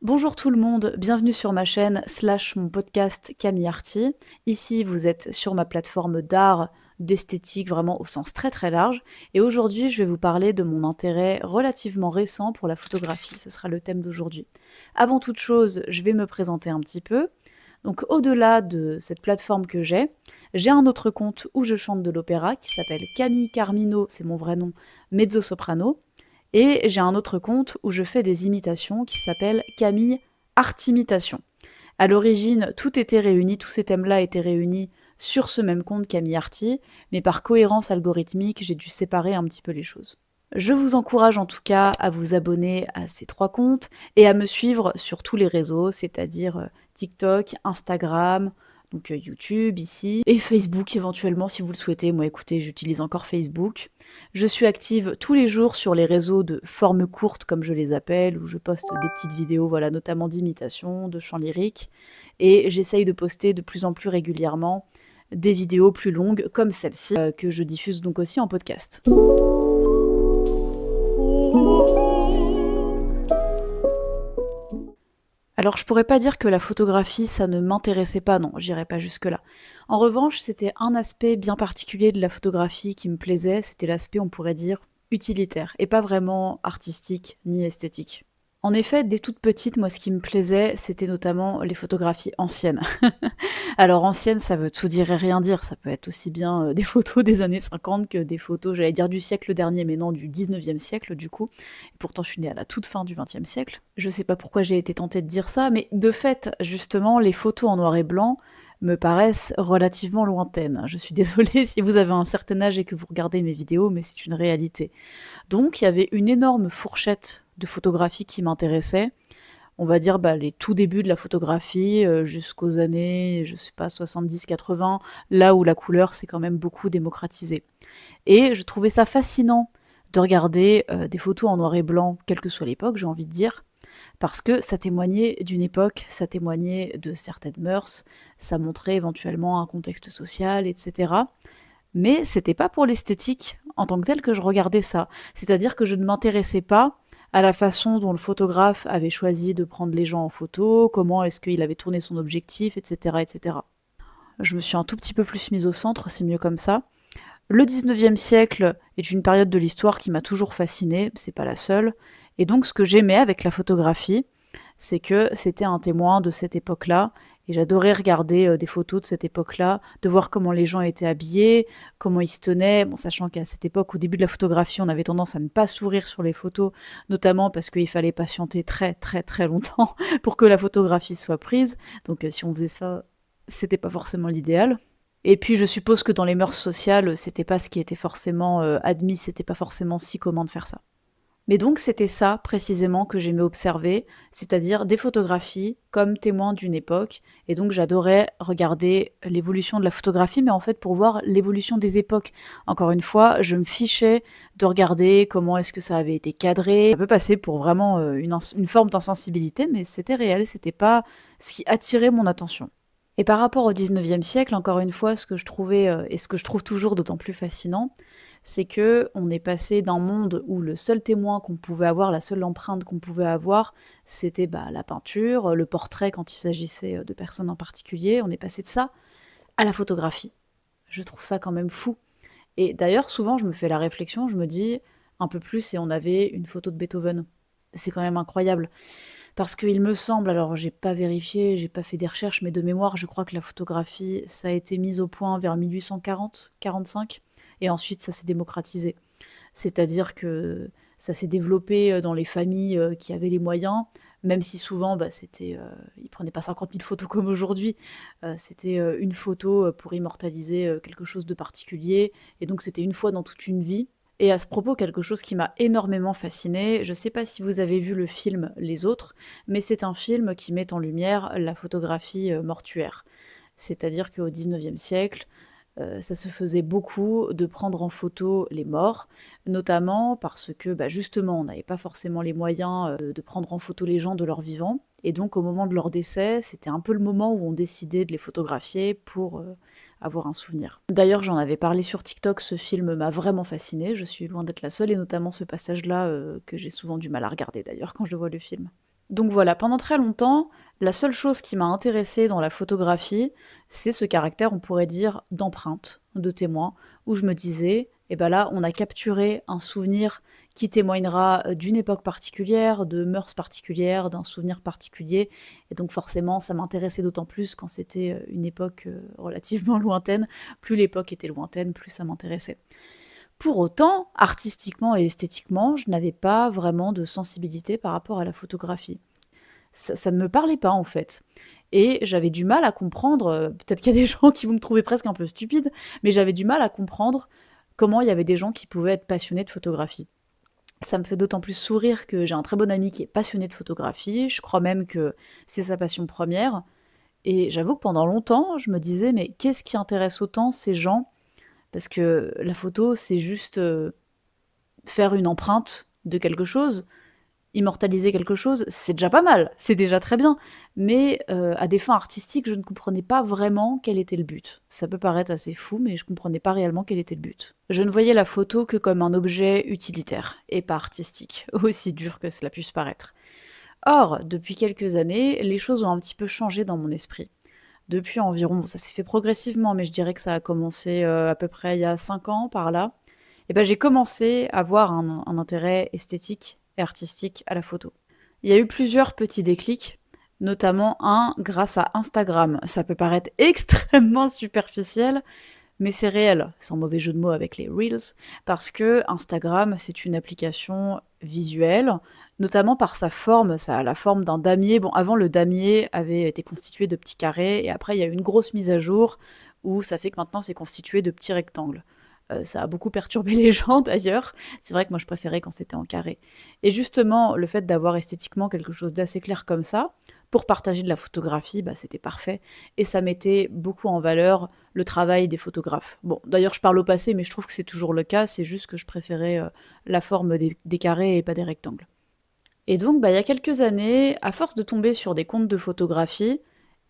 Bonjour tout le monde, bienvenue sur ma chaîne / mon podcast Camille Arty. Ici, vous êtes sur ma plateforme d'art, d'esthétique, vraiment au sens très très large. Et aujourd'hui, je vais vous parler de mon intérêt relativement récent pour la photographie. Ce sera le thème d'aujourd'hui. Avant toute chose, je vais me présenter un petit peu. Donc au-delà de cette plateforme que j'ai un autre compte où je chante de l'opéra qui s'appelle Camille Carmino, c'est mon vrai nom, mezzo-soprano. Et j'ai un autre compte où je fais des imitations qui s'appelle Camille Artimitation. À l'origine, tout était réuni, tous ces thèmes-là étaient réunis sur ce même compte Camille Arty, mais par cohérence algorithmique, j'ai dû séparer un petit peu les choses. Je vous encourage en tout cas à vous abonner à ces 3 comptes et à me suivre sur tous les réseaux, c'est-à-dire TikTok, Instagram, donc YouTube ici, et Facebook éventuellement si vous le souhaitez. Moi écoutez, j'utilise encore Facebook. Je suis active tous les jours sur les réseaux de forme courte comme je les appelle, où je poste des petites vidéos, voilà, notamment d'imitation, de chant lyrique, et j'essaye de poster de plus en plus régulièrement des vidéos plus longues comme celle-ci, que je diffuse donc aussi en podcast. Alors je pourrais pas dire que la photographie ça ne m'intéressait pas, non, j'irai pas jusque-là. En revanche, c'était un aspect bien particulier de la photographie qui me plaisait, c'était l'aspect, on pourrait dire, utilitaire, et pas vraiment artistique ni esthétique. En effet, dès toute petite, moi ce qui me plaisait, c'était notamment les photographies anciennes. Alors ancienne, ça veut tout dire et rien dire, ça peut être aussi bien des photos des années 50 que des photos, j'allais dire du siècle dernier, mais non, du 19e siècle du coup. Et pourtant je suis née à la toute fin du 20e siècle. Je sais pas pourquoi j'ai été tentée de dire ça, mais de fait, justement, les photos en noir et blanc me paraissent relativement lointaines. Je suis désolée si vous avez un certain âge et que vous regardez mes vidéos, mais c'est une réalité. Donc il y avait une énorme fourchette de photographies qui m'intéressait, on va dire les tout débuts de la photographie jusqu'aux années, je sais pas, 70-80, là où la couleur s'est quand même beaucoup démocratisée. Et je trouvais ça fascinant de regarder des photos en noir et blanc, quelle que soit l'époque, j'ai envie de dire, parce que ça témoignait d'une époque, ça témoignait de certaines mœurs, ça montrait éventuellement un contexte social, etc. Mais c'était pas pour l'esthétique en tant que telle que je regardais ça. C'est-à-dire que je ne m'intéressais pas à la façon dont le photographe avait choisi de prendre les gens en photo, comment est-ce qu'il avait tourné son objectif, etc., etc. Je me suis un tout petit peu plus mise au centre, c'est mieux comme ça. Le 19e siècle est une période de l'histoire qui m'a toujours fascinée, c'est pas la seule. Et donc ce que j'aimais avec la photographie, c'est que c'était un témoin de cette époque-là, et j'adorais regarder des photos de cette époque-là, de voir comment les gens étaient habillés, comment ils se tenaient, bon, sachant qu'à cette époque, au début de la photographie, on avait tendance à ne pas sourire sur les photos, notamment parce qu'il fallait patienter très très très longtemps pour que la photographie soit prise, donc si on faisait ça, c'était pas forcément l'idéal. Et puis je suppose que dans les mœurs sociales, c'était pas ce qui était forcément admis, c'était pas forcément si commun de faire ça. Mais donc c'était ça précisément que j'aimais observer, c'est-à-dire des photographies comme témoins d'une époque, et donc j'adorais regarder l'évolution de la photographie, mais en fait pour voir l'évolution des époques. Encore une fois, je me fichais de regarder comment est-ce que ça avait été cadré. Ça peut passer pour vraiment une forme d'insensibilité, mais c'était réel, c'était pas ce qui attirait mon attention. Et par rapport au 19e siècle, encore une fois, ce que je trouvais, et ce que je trouve toujours d'autant plus fascinant, c'est que on est passé d'un monde où le seul témoin qu'on pouvait avoir, la seule empreinte qu'on pouvait avoir, c'était la peinture, le portrait quand il s'agissait de personnes en particulier. On est passé de ça à la photographie. Je trouve ça quand même fou. Et d'ailleurs, souvent, je me fais la réflexion, je me dis, un peu plus, et on avait une photo de Beethoven. C'est quand même incroyable. Parce qu'il me semble, alors j'ai pas vérifié, j'ai pas fait des recherches, mais de mémoire, je crois que la photographie, ça a été mis au point vers 1840-45, et ensuite ça s'est démocratisé. C'est-à-dire que ça s'est développé dans les familles qui avaient les moyens, même si souvent ils prenaient pas 50 000 photos comme aujourd'hui, c'était une photo pour immortaliser quelque chose de particulier, et donc c'était une fois dans toute une vie. Et à ce propos, quelque chose qui m'a énormément fascinée, je sais pas si vous avez vu le film Les Autres, mais c'est un film qui met en lumière la photographie mortuaire. C'est-à-dire qu'au 19e siècle, ça se faisait beaucoup de prendre en photo les morts, notamment parce que justement on n'avait pas forcément les moyens de prendre en photo les gens de leur vivant, et donc au moment de leur décès, c'était un peu le moment où on décidait de les photographier pour avoir un souvenir. D'ailleurs j'en avais parlé sur TikTok, ce film m'a vraiment fascinée, je suis loin d'être la seule, et notamment ce passage-là que j'ai souvent du mal à regarder d'ailleurs quand je vois le film. Donc voilà, pendant très longtemps, la seule chose qui m'a intéressée dans la photographie, c'est ce caractère, on pourrait dire, d'empreinte, de témoin, où je me disais, eh ben là, on a capturé un souvenir qui témoignera d'une époque particulière, de mœurs particulières, d'un souvenir particulier. Et donc forcément, ça m'intéressait d'autant plus quand c'était une époque relativement lointaine. Plus l'époque était lointaine, plus ça m'intéressait. Pour autant, artistiquement et esthétiquement, je n'avais pas vraiment de sensibilité par rapport à la photographie. Ça ne me parlait pas en fait. Et j'avais du mal à comprendre, peut-être qu'il y a des gens qui vont me trouver presque un peu stupide, mais j'avais du mal à comprendre comment il y avait des gens qui pouvaient être passionnés de photographie. Ça me fait d'autant plus sourire que j'ai un très bon ami qui est passionné de photographie, je crois même que c'est sa passion première, et j'avoue que pendant longtemps, je me disais, mais qu'est-ce qui intéresse autant ces gens? Parce que la photo, c'est juste faire une empreinte de quelque chose, immortaliser quelque chose, c'est déjà pas mal, c'est déjà très bien. Mais à des fins artistiques, je ne comprenais pas vraiment quel était le but. Ça peut paraître assez fou, mais je comprenais pas réellement quel était le but. Je ne voyais la photo que comme un objet utilitaire, et pas artistique, aussi dur que cela puisse paraître. Or, depuis quelques années, les choses ont un petit peu changé dans mon esprit. Depuis environ, ça s'est fait progressivement, mais je dirais que ça a commencé à peu près il y a 5 ans par là, et ben j'ai commencé à avoir un intérêt esthétique et artistique à la photo. Il y a eu plusieurs petits déclics, notamment un grâce à Instagram. Ça peut paraître extrêmement superficiel, mais c'est réel, sans mauvais jeu de mots avec les Reels, parce que Instagram, c'est une application visuelle, notamment par sa forme, ça a la forme d'un damier. Bon, avant, le damier avait été constitué de petits carrés, et après, il y a eu une grosse mise à jour où ça fait que maintenant, c'est constitué de petits rectangles. Ça a beaucoup perturbé les gens d'ailleurs. C'est vrai que moi je préférais quand c'était en carré. Et justement, le fait d'avoir esthétiquement quelque chose d'assez clair comme ça, pour partager de la photographie, bah, c'était parfait. Et ça mettait beaucoup en valeur le travail des photographes. Bon, d'ailleurs je parle au passé, mais je trouve que c'est toujours le cas, c'est juste que je préférais la forme des carrés et pas des rectangles. Et donc, bah, il y a quelques années, à force de tomber sur des comptes de photographie,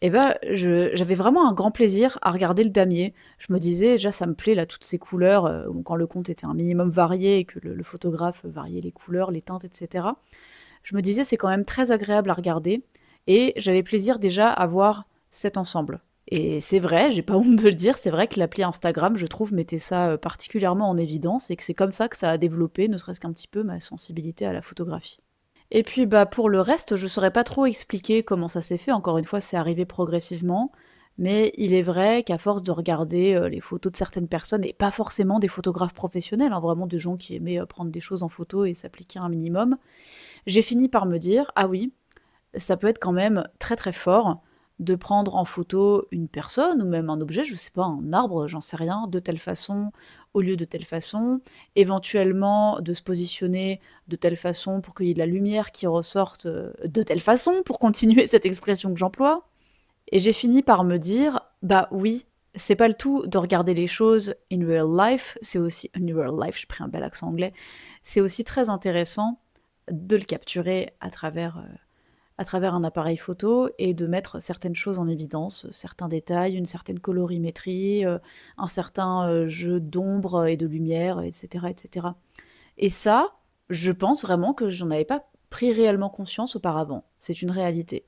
eh ben, j'avais vraiment un grand plaisir à regarder le damier. Je me disais, déjà, ça me plaît, là, toutes ces couleurs, quand le compte était un minimum varié et que le photographe variait les couleurs, les teintes, etc. Je me disais, c'est quand même très agréable à regarder. Et j'avais plaisir déjà à voir cet ensemble. Et c'est vrai, j'ai pas honte de le dire, c'est vrai que l'appli Instagram, je trouve, mettait ça particulièrement en évidence et que c'est comme ça que ça a développé, ne serait-ce qu'un petit peu, ma sensibilité à la photographie. Et puis bah pour le reste, je saurais pas trop expliquer comment ça s'est fait, encore une fois, c'est arrivé progressivement, mais il est vrai qu'à force de regarder les photos de certaines personnes, et pas forcément des photographes professionnels, hein, vraiment des gens qui aimaient prendre des choses en photo et s'appliquer un minimum, j'ai fini par me dire, ah oui, ça peut être quand même très très fort de prendre en photo une personne ou même un objet, je sais pas, un arbre, j'en sais rien, de telle façon au lieu de telle façon, éventuellement de se positionner de telle façon pour qu'il y ait de la lumière qui ressorte de telle façon, pour continuer cette expression que j'emploie. Et j'ai fini par me dire, bah oui, c'est pas le tout de regarder les choses in real life, c'est aussi, in real life, j'ai pris un bel accent anglais, c'est aussi très intéressant de le capturer à travers un appareil photo et de mettre certaines choses en évidence, certains détails, une certaine colorimétrie, un certain jeu d'ombre et de lumière, etc., etc. Et ça, je pense vraiment que j'en avais pas pris réellement conscience auparavant. C'est une réalité.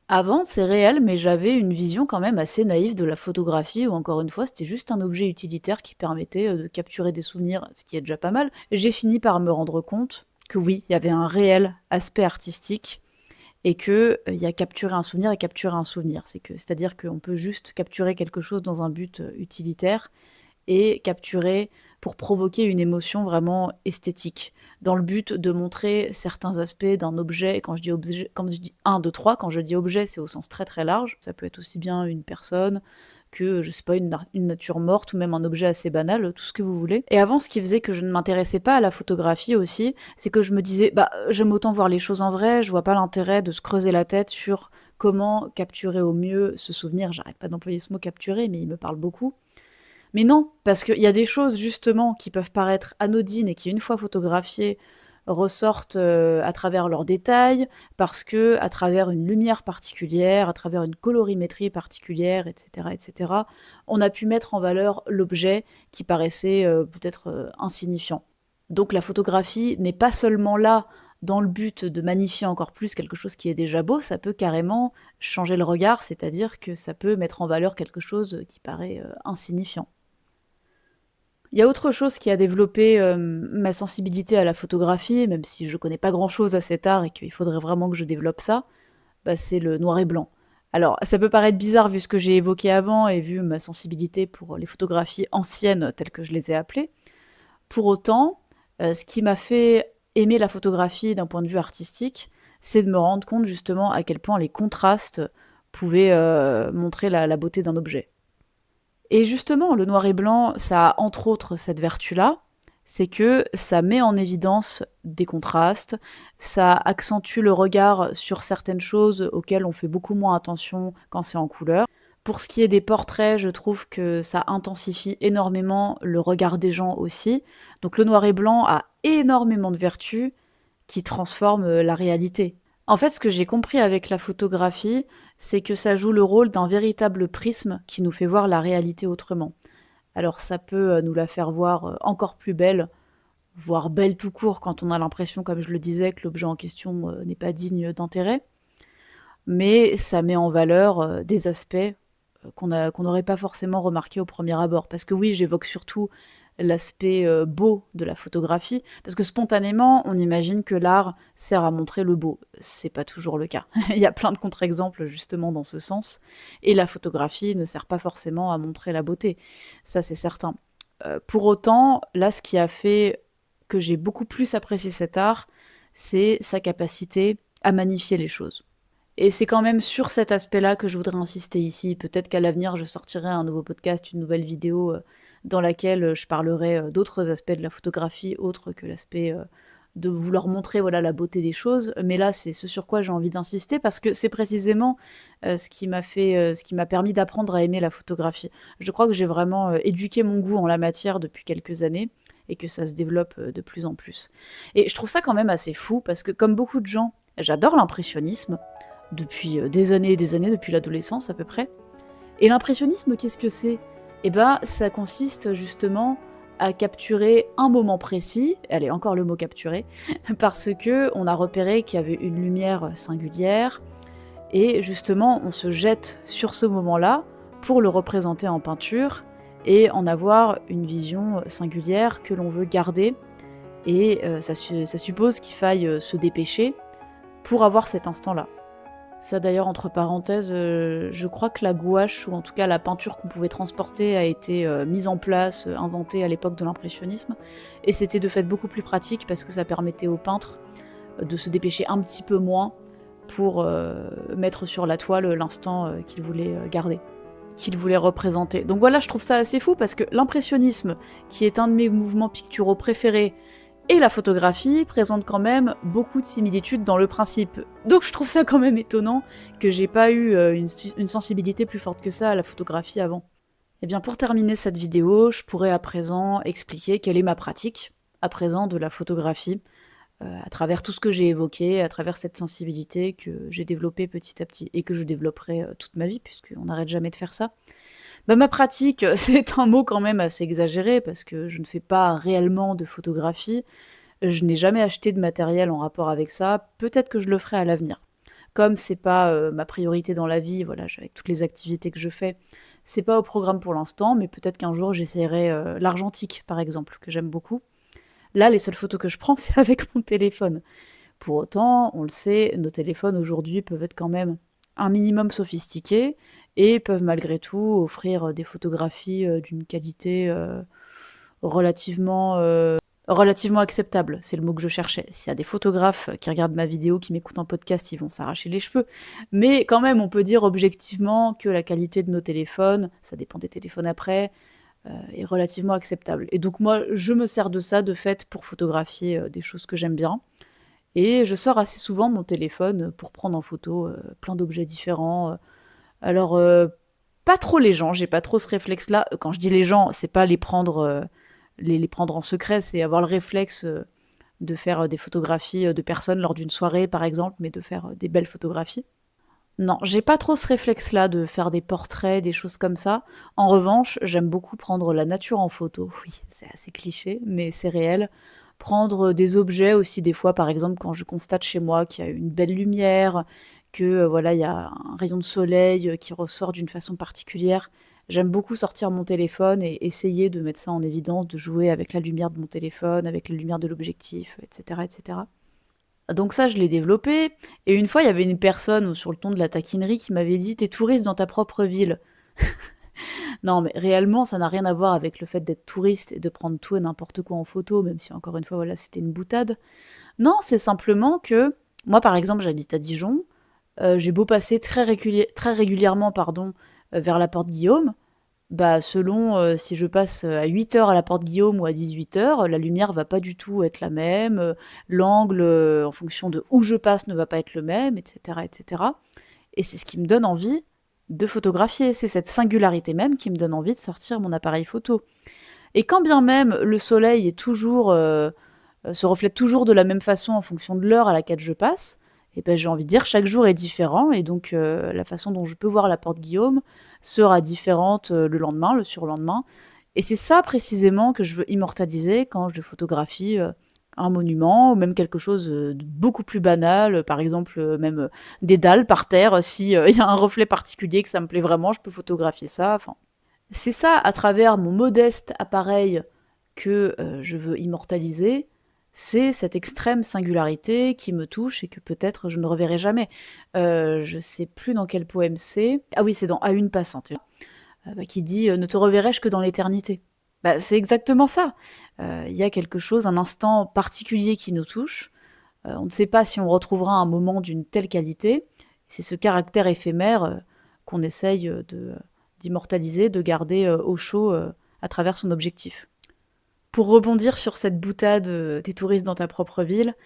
Avant, c'est réel, mais j'avais une vision quand même assez naïve de la photographie, où encore une fois, c'était juste un objet utilitaire qui permettait de capturer des souvenirs, ce qui est déjà pas mal. J'ai fini par me rendre compte que oui, il y avait un réel aspect artistique et que il y a capturer un souvenir et capturer un souvenir. C'est-à-dire qu'on peut juste capturer quelque chose dans un but utilitaire et capturer pour provoquer une émotion vraiment esthétique, dans le but de montrer certains aspects d'un objet. Et quand je dis objet, quand je dis un, 2, 3, quand je dis objet, c'est au sens très très large. Ça peut être aussi bien une personne que, je sais pas, une nature morte ou même un objet assez banal, tout ce que vous voulez. Et avant, ce qui faisait que je ne m'intéressais pas à la photographie aussi, c'est que je me disais, bah, j'aime autant voir les choses en vrai, je vois pas l'intérêt de se creuser la tête sur comment capturer au mieux ce souvenir. J'arrête pas d'employer ce mot capturer, mais il me parle beaucoup. Mais non, parce qu'il y a des choses justement qui peuvent paraître anodines et qui, une fois photographiées, ressortent à travers leurs détails, parce que à travers une lumière particulière, à travers une colorimétrie particulière, etc., etc., on a pu mettre en valeur l'objet qui paraissait peut-être insignifiant. Donc la photographie n'est pas seulement là dans le but de magnifier encore plus quelque chose qui est déjà beau, ça peut carrément changer le regard, c'est-à-dire que ça peut mettre en valeur quelque chose qui paraît insignifiant. Il y a autre chose qui a développé ma sensibilité à la photographie, même si je connais pas grand-chose à cet art et qu'il faudrait vraiment que je développe ça, bah, c'est le noir et blanc. Alors, ça peut paraître bizarre vu ce que j'ai évoqué avant et vu ma sensibilité pour les photographies anciennes telles que je les ai appelées. Pour autant, ce qui m'a fait aimer la photographie d'un point de vue artistique, c'est de me rendre compte justement à quel point les contrastes pouvaient montrer la beauté d'un objet. Et justement, le noir et blanc, ça a entre autres cette vertu-là, c'est que ça met en évidence des contrastes, ça accentue le regard sur certaines choses auxquelles on fait beaucoup moins attention quand c'est en couleur. Pour ce qui est des portraits, je trouve que ça intensifie énormément le regard des gens aussi. Donc le noir et blanc a énormément de vertus qui transforment la réalité. En fait, ce que j'ai compris avec la photographie, c'est que ça joue le rôle d'un véritable prisme qui nous fait voir la réalité autrement. Alors ça peut nous la faire voir encore plus belle, voire belle tout court quand on a l'impression, comme je le disais, que l'objet en question n'est pas digne d'intérêt, mais ça met en valeur des aspects qu'on n'aurait pas forcément remarqué au premier abord. Parce que oui, j'évoque surtout l'aspect beau de la photographie, parce que spontanément, on imagine que l'art sert à montrer le beau. C'est pas toujours le cas. Il y a plein de contre-exemples justement dans ce sens, et la photographie ne sert pas forcément à montrer la beauté. Ça, c'est certain. Pour autant, là, ce qui a fait que j'ai beaucoup plus apprécié cet art, c'est sa capacité à magnifier les choses. Et c'est quand même sur cet aspect-là que je voudrais insister ici. Peut-être qu'à l'avenir, je sortirai un nouveau podcast, une nouvelle vidéo dans laquelle je parlerai d'autres aspects de la photographie, autres que l'aspect de vouloir montrer voilà, la beauté des choses. Mais là, c'est ce sur quoi j'ai envie d'insister, parce que c'est précisément ce qui m'a permis d'apprendre à aimer la photographie. Je crois que j'ai vraiment éduqué mon goût en la matière depuis quelques années, et que ça se développe de plus en plus. Et je trouve ça quand même assez fou, parce que comme beaucoup de gens, j'adore l'impressionnisme, depuis des années et des années, depuis l'adolescence à peu près. Et l'impressionnisme, qu'est-ce que c'est ? Eh ben, ça consiste justement à capturer un moment précis, allez, encore le mot capturer, parce que on a repéré qu'il y avait une lumière singulière, et justement, on se jette sur ce moment-là pour le représenter en peinture, et en avoir une vision singulière que l'on veut garder, et ça suppose qu'il faille se dépêcher pour avoir cet instant-là. Ça d'ailleurs, entre parenthèses, je crois que la gouache, ou en tout cas la peinture qu'on pouvait transporter, a été mise en place, inventée à l'époque de l'impressionnisme, et c'était de fait beaucoup plus pratique parce que ça permettait aux peintres de se dépêcher un petit peu moins pour mettre sur la toile l'instant qu'ils voulaient garder, qu'ils voulaient représenter. Donc voilà, je trouve ça assez fou parce que l'impressionnisme, qui est un de mes mouvements picturaux préférés, et la photographie présente quand même beaucoup de similitudes dans le principe. Donc je trouve ça quand même étonnant que j'ai pas eu une sensibilité plus forte que ça à la photographie avant. Et bien pour terminer cette vidéo, je pourrais à présent expliquer quelle est ma pratique à présent de la photographie, à travers tout ce que j'ai évoqué, à travers cette sensibilité que j'ai développée petit à petit, et que je développerai toute ma vie, puisqu'on n'arrête jamais de faire ça. Bah, ma pratique, c'est un mot quand même assez exagéré, parce que je ne fais pas réellement de photographie. Je n'ai jamais acheté de matériel en rapport avec ça. Peut-être que je le ferai à l'avenir. Comme c'est pas ma priorité dans la vie, voilà, avec toutes les activités que je fais, c'est pas au programme pour l'instant, mais peut-être qu'un jour j'essaierai l'argentique, par exemple, que j'aime beaucoup. Là, les seules photos que je prends, c'est avec mon téléphone. Pour autant, on le sait, nos téléphones aujourd'hui peuvent être quand même un minimum sophistiqués, et peuvent malgré tout offrir des photographies d'une qualité relativement acceptable, c'est le mot que je cherchais. S'il y a des photographes qui regardent ma vidéo, qui m'écoutent en podcast, ils vont s'arracher les cheveux. Mais quand même, on peut dire objectivement que la qualité de nos téléphones, ça dépend des téléphones après, est relativement acceptable. Et donc moi, je me sers de ça, de fait, pour photographier des choses que j'aime bien. Et je sors assez souvent mon téléphone pour prendre en photo plein d'objets différents. Alors, pas trop les gens, j'ai pas trop ce réflexe-là. Quand je dis les gens, c'est pas les prendre en secret, c'est avoir le réflexe de faire des photographies de personnes lors d'une soirée, par exemple, mais de faire des belles photographies. Non, j'ai pas trop ce réflexe-là de faire des portraits, des choses comme ça. En revanche, j'aime beaucoup prendre la nature en photo. Oui, c'est assez cliché, mais c'est réel. Prendre des objets aussi des fois, par exemple, quand je constate chez moi qu'il y a une belle lumière, que, voilà, il y a un rayon de soleil, qui ressort d'une façon particulière. J'aime beaucoup sortir mon téléphone et essayer de mettre ça en évidence, de jouer avec la lumière de mon téléphone, avec la lumière de l'objectif, et cetera, et cetera. Donc ça, je l'ai développé. Et une fois, il y avait une personne sur le ton de la taquinerie qui m'avait dit: «Tu es touriste dans ta propre ville». Non, mais réellement, ça n'a rien à voir avec le fait d'être touriste et de prendre tout et n'importe quoi en photo, même si encore une fois, voilà, c'était une boutade. Non, c'est simplement que moi, par exemple, j'habite à Dijon. J'ai beau passer très régulièrement, pardon, vers la porte Guillaume, bah, selon, si je passe, à 8 heures à la porte Guillaume ou à 18 heures, la lumière va pas du tout être la même, l'angle, en fonction de où je passe ne va pas être le même, et cetera, et cetera. Et c'est ce qui me donne envie de photographier. C'est cette singularité même qui me donne envie de sortir mon appareil photo. Et quand bien même le soleil est toujours, se reflète toujours de la même façon en fonction de l'heure à laquelle je passe, et ben j'ai envie de dire chaque jour est différent et donc la façon dont je peux voir la porte Guillaume sera différente le lendemain, le surlendemain. Et c'est ça précisément que je veux immortaliser quand je photographie un monument ou même quelque chose de beaucoup plus banal, par exemple même des dalles par terre, si il y a un reflet particulier que ça me plaît vraiment, je peux photographier ça. Enfin, c'est ça à travers mon modeste appareil que je veux immortaliser, c'est cette extrême singularité qui me touche et que peut-être je ne reverrai jamais. Je sais plus dans quel poème c'est. Ah oui, c'est dans À une passante, bah, qui dit Ne te reverrai-je que dans l'éternité. Bah, c'est exactement ça. Il y a quelque chose, un instant particulier qui nous touche. On ne sait pas si on retrouvera un moment d'une telle qualité. C'est ce caractère éphémère qu'on essaye d'immortaliser, de garder au chaud à travers son objectif. Pour rebondir sur cette boutade t'es touriste dans ta propre ville,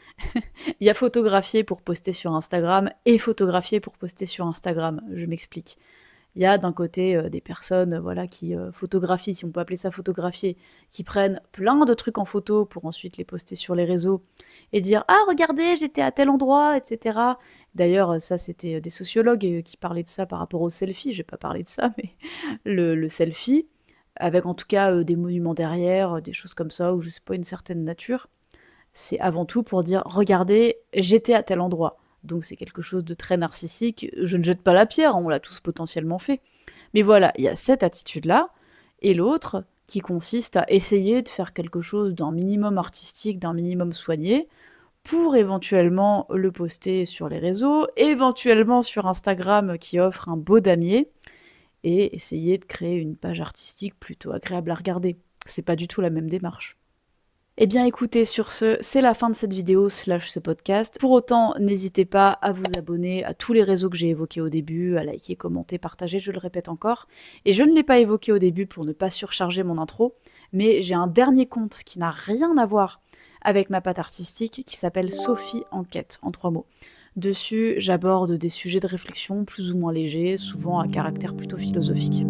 il y a photographier pour poster sur Instagram et photographier pour poster sur Instagram. Je m'explique. Il y a d'un côté des personnes voilà, qui photographient, si on peut appeler ça photographier, qui prennent plein de trucs en photo pour ensuite les poster sur les réseaux et dire «Ah, regardez, j'étais à tel endroit», etc. D'ailleurs, ça, c'était des sociologues qui parlaient de ça par rapport au selfie. Je vais pas parler de ça, mais le selfie, avec en tout cas des monuments derrière, des choses comme ça, ou je sais pas, une certaine nature, c'est avant tout pour dire «Regardez, j'étais à tel endroit». Donc c'est quelque chose de très narcissique. Je ne jette pas la pierre, on l'a tous potentiellement fait. Mais voilà, il y a cette attitude-là, et l'autre qui consiste à essayer de faire quelque chose d'un minimum artistique, d'un minimum soigné, pour éventuellement le poster sur les réseaux, éventuellement sur Instagram qui offre un beau damier, et essayer de créer une page artistique plutôt agréable à regarder. C'est pas du tout la même démarche. Eh bien écoutez, sur ce, c'est la fin de cette vidéo / ce podcast. Pour autant, n'hésitez pas à vous abonner à tous les réseaux que j'ai évoqués au début, à liker, commenter, partager, je le répète encore. Et je ne l'ai pas évoqué au début pour ne pas surcharger mon intro, mais j'ai un dernier compte qui n'a rien à voir avec ma patte artistique, qui s'appelle Sophie Enquête, en 3 mots. Dessus, j'aborde des sujets de réflexion plus ou moins légers, souvent à caractère plutôt philosophique.